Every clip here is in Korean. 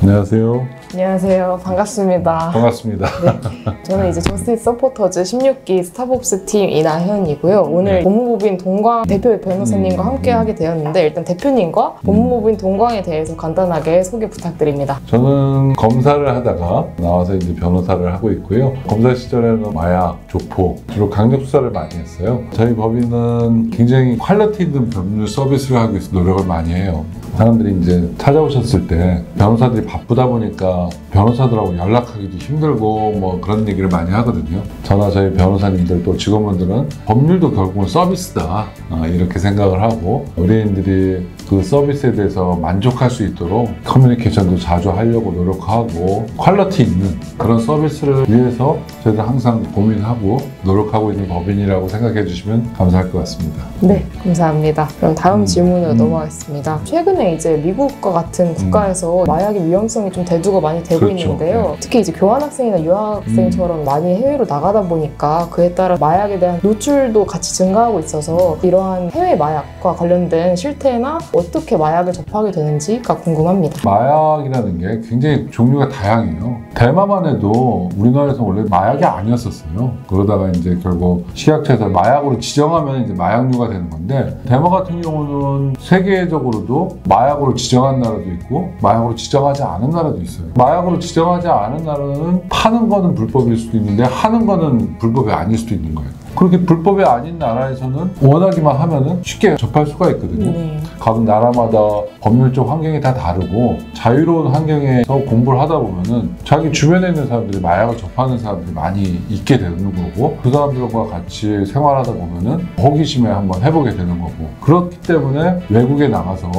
안녕하세요. 안녕하세요. 반갑습니다. 반갑습니다. 네, 저는 이제 저스티스 서포터즈 16기 스타벅스 팀 이나현이고요. 오늘 법무법인 동광 대표 변호사님과 함께 하게 되었는데 일단 대표님과 법무법인 동광에 대해서 간단하게 소개 부탁드립니다. 저는 검사를 하다가 나와서 이제 변호사를 하고 있고요. 검사 시절에는 마약, 조폭, 주로 강력 수사를 많이 했어요. 저희 법인은 굉장히 퀄리티 있는 법률 서비스를 하기 위해서 노력을 많이 해요. 사람들이 이제 찾아오셨을 때 변호사들이 바쁘다 보니까 변호사들하고 연락하기도 힘들고 뭐 그런 얘기를 많이 하거든요. 저나 저희 변호사님들 또 직원분들은 법률도 결국은 서비스다 이렇게 생각을 하고 의뢰인들이 그 서비스에 대해서 만족할 수 있도록 커뮤니케이션도 자주 하려고 노력하고 퀄리티 있는 그런 서비스를 위해서 저희들 항상 고민하고 노력하고 있는 법인이라고 생각해 주시면 감사할 것 같습니다. 네, 감사합니다. 그럼 다음 질문으로 넘어가겠습니다. 최근에 이제 미국과 같은 국가에서 마약의 위험성이 좀 대두가 많이 되고 그렇죠. 있는데요. 네. 특히 이제 교환학생이나 유학생처럼 많이 해외로 나가다 보니까 그에 따라 마약에 대한 노출도 같이 증가하고 있어서 이러한 해외 마약과 관련된 실태나 어떻게 마약을 접하게 되는지가 궁금합니다. 마약이라는 게 굉장히 종류가 다양해요. 대마만 해도 우리나라에서 원래 마약이 아니었었어요. 그러다가 이제 결국 식약처에서 마약으로 지정하면 이제 마약류가 되는 건데, 대마 같은 경우는 세계적으로도 마약으로 지정한 나라도 있고 마약으로 지정하지 않은 나라도 있어요. 마약으로 지정하지 않은 나라는 파는 거는 불법일 수도 있는데 하는 거는 불법이 아닐 수도 있는 거예요. 그렇게 불법이 아닌 나라에서는 원하기만 하면은 쉽게 접할 수가 있거든요. 각 나라마다 법률적 환경이 다 다르고 자유로운 환경에서 공부를 하다 보면은 자기 주변에 있는 사람들이 마약을 접하는 사람들이 많이 있게 되는 거고, 그 사람들과 같이 생활하다 보면은 호기심에 한번 해보게 되는 거고, 그렇기 때문에 외국에 나가서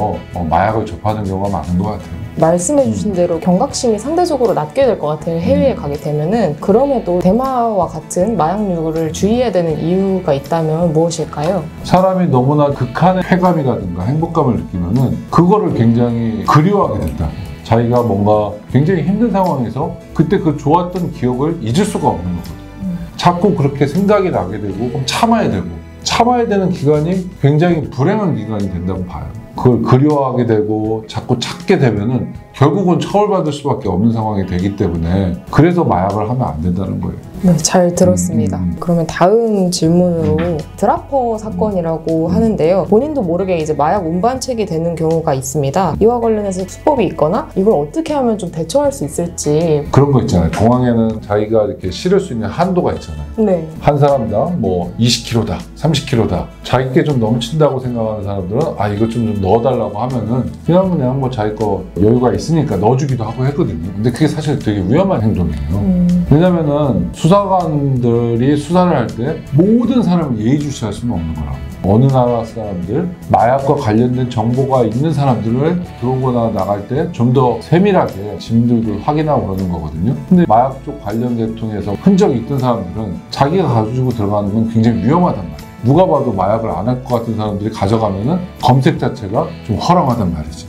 마약을 접하는 경우가 많은 것 같아요. 말씀해주신 대로 경각심이 상대적으로 낮게 될 것 같아요. 해외에 가게 되면은. 그럼에도 대마와 같은 마약류를 주의해야 되는 이유가 있다면 무엇일까요? 사람이 너무나 극한의 쾌감이라든가 행복감을 느끼면은 그거를 굉장히 그리워하게 된다. 자기가 뭔가 굉장히 힘든 상황에서 그때 그 좋았던 기억을 잊을 수가 없는 거거든요. 자꾸 그렇게 생각이 나게 되고 그럼 참아야 되는 기간이 굉장히 불행한 기간이 된다고 봐요. 그걸 그리워하게 되고 자꾸 찾게 되면은 결국은 처벌받을 수밖에 없는 상황이 되기 때문에, 그래서 마약을 하면 안 된다는 거예요. 네, 잘 들었습니다. 그러면 다음 질문으로 드라퍼 사건이라고 하는데요. 본인도 모르게 이제 마약 운반책이 되는 경우가 있습니다. 이와 관련해서 수법이 있거나 이걸 어떻게 하면 좀 대처할 수 있을지. 그런 거 있잖아요. 공항에는 자기가 이렇게 실을 수 있는 한도가 있잖아요. 네. 한 사람당 뭐 20kg다, 30kg다. 자기께 좀 넘친다고 생각하는 사람들은 이거 좀 넣어달라고 하면은 그냥 뭐 자기 거 여유가 있으니까 넣어주기도 하고 했거든요. 근데 그게 사실 되게 위험한 행동이에요. 왜냐면은 수사관들이 수사를 할 때 모든 사람을 예의주시할 수는 없는 거라고. 어느 나라 사람들, 마약과 관련된 정보가 있는 사람들을 들어오거나 나갈 때 좀 더 세밀하게 짐들을 확인하고 그러는 거거든요. 근데 마약 쪽 관련 계통에서 흔적이 있던 사람들은 자기가 가지고 들어가는 건 굉장히 위험하단 말이에요. 누가 봐도 마약을 안 할 것 같은 사람들이 가져가면은 검색 자체가 좀 허랑하단 말이지.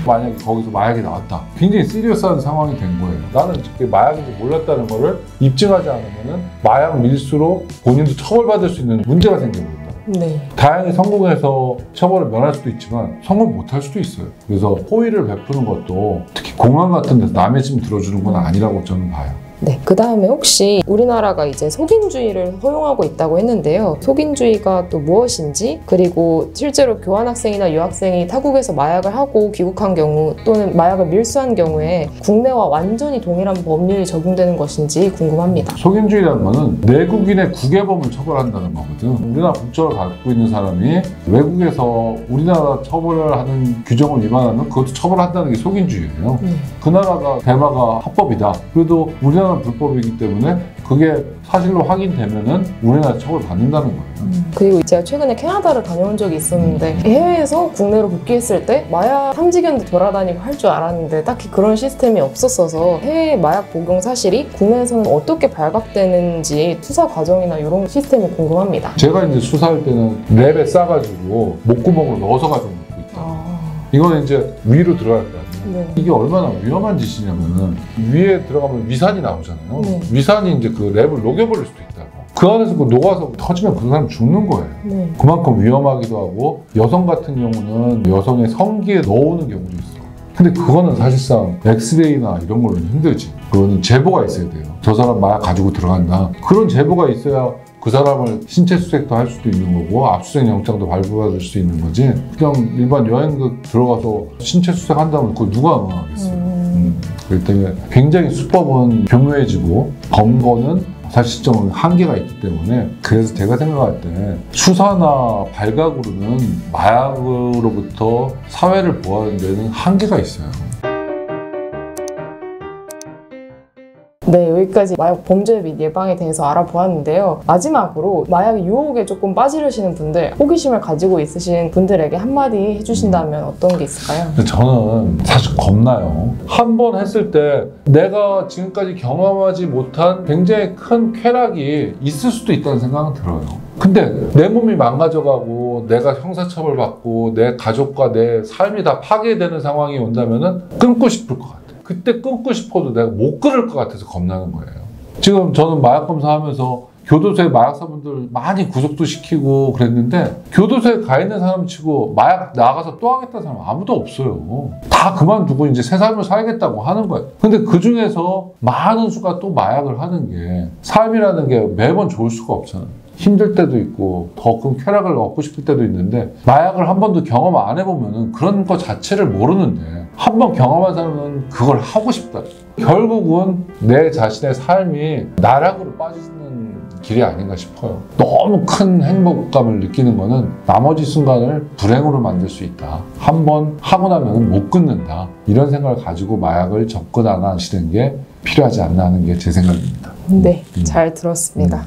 만약에 거기서 마약이 나왔다. 굉장히 시리어스한 상황이 된 거예요. 나는 그게 마약인지 몰랐다는 거를 입증하지 않으면은 마약 밀수로 본인도 처벌받을 수 있는 문제가 생겨버린다. 네. 다행히 성공해서 처벌을 면할 수도 있지만 성공 못할 수도 있어요. 그래서 호의를 베푸는 것도 특히 공항 같은 데서 남의 짐 들어주는 건 아니라고 저는 봐요. 네, 그 다음에 혹시 우리나라가 이제 속인주의를 허용하고 있다고 했는데요. 속인주의가 또 무엇인지, 그리고 실제로 교환학생이나 유학생이 타국에서 마약을 하고 귀국한 경우 또는 마약을 밀수한 경우에 국내와 완전히 동일한 법률이 적용되는 것인지 궁금합니다. 속인주의라는 거는 내국인의 국외범을 처벌한다는 거거든. 우리나라 국적을 갖고 있는 사람이 외국에서 우리나라 처벌을 하는 규정을 위반하면 그것도 처벌한다는 게 속인주의예요. 그 나라가 대마가 합법이다. 그래도 우리나라는 불법이기 때문에 그게 사실로 확인되면은 우리나라 처벌 받는다는 거예요. 그리고 제가 최근에 캐나다를 다녀온 적이 있었는데 해외에서 국내로 복귀했을 때 마약 탐지견도 돌아다니고 할 줄 알았는데 딱히 그런 시스템이 없었어서 해외 마약 복용 사실이 국내에서는 어떻게 발각되는지 수사 과정이나 이런 시스템이 궁금합니다. 제가 이제 수사할 때는 랩에 싸가지고 목구멍으로 넣어서 가지고 먹고 있다. 이거는 이제 위로 들어갈 거 아니에요. 네. 이게 얼마나 위험한 짓이냐면은 위에 들어가면 위산이 나오잖아요. 네. 위산이 이제 그 랩을 녹여버릴 수도 있다고. 그 안에서 그 녹아서 터지면 그 사람 죽는 거예요. 네. 그만큼 위험하기도 하고, 여성 같은 경우는 여성의 성기에 넣어오는 경우도 있어. 근데 그거는 사실상 엑스레이나 이런 걸로는 힘들지. 그거는 제보가 있어야 돼요. 저 사람 마약 가지고 들어간다. 그런 제보가 있어야 그 사람을 신체 수색도 할 수도 있는 거고 압수수색 영장도 발부받을 수 있는 거지. 그냥 일반 여행객 들어가서 신체 수색한다면 그걸 누가 응하겠어요. 그렇기 때문에 굉장히 수법은 교묘해지고 검거는 사실적으로 한계가 있기 때문에, 그래서 제가 생각할 때 수사나 발각으로는 마약으로부터 사회를 보호하는 데는 한계가 있어요. 네, 여기까지 마약 범죄 및 예방에 대해서 알아보았는데요. 마지막으로 마약 유혹에 조금 빠지려시는 분들, 호기심을 가지고 있으신 분들에게 한마디 해주신다면 어떤 게 있을까요? 저는 사실 겁나요. 한 번 했을 때 내가 지금까지 경험하지 못한 굉장히 큰 쾌락이 있을 수도 있다는 생각은 들어요. 근데 내 몸이 망가져가고 내가 형사처벌 받고 내 가족과 내 삶이 다 파괴되는 상황이 온다면은 끊고 싶을 것 같아요. 그때 끊고 싶어도 내가 못 끊을 것 같아서 겁나는 거예요. 지금 저는 마약 검사하면서 교도소에 마약사분들 많이 구속도 시키고 그랬는데, 교도소에 가 있는 사람 치고 마약 나가서 또 하겠다는 사람 아무도 없어요. 다 그만두고 이제 새 삶을 살겠다고 하는 거예요. 근데 그 중에서 많은 수가 또 마약을 하는 게, 삶이라는 게 매번 좋을 수가 없잖아요. 힘들 때도 있고 더 큰 쾌락을 얻고 싶을 때도 있는데, 마약을 한 번도 경험 안 해보면 그런 거 자체를 모르는데, 한 번 경험한 사람은 그걸 하고 싶다. 결국은 내 자신의 삶이 나락으로 빠지는 길이 아닌가 싶어요. 너무 큰 행복감을 느끼는 거는 나머지 순간을 불행으로 만들 수 있다. 한 번 하고 나면 못 끊는다. 이런 생각을 가지고 마약을 접근 안 하시는 게 필요하지 않나 하는 게 제 생각입니다. 네, 잘 들었습니다.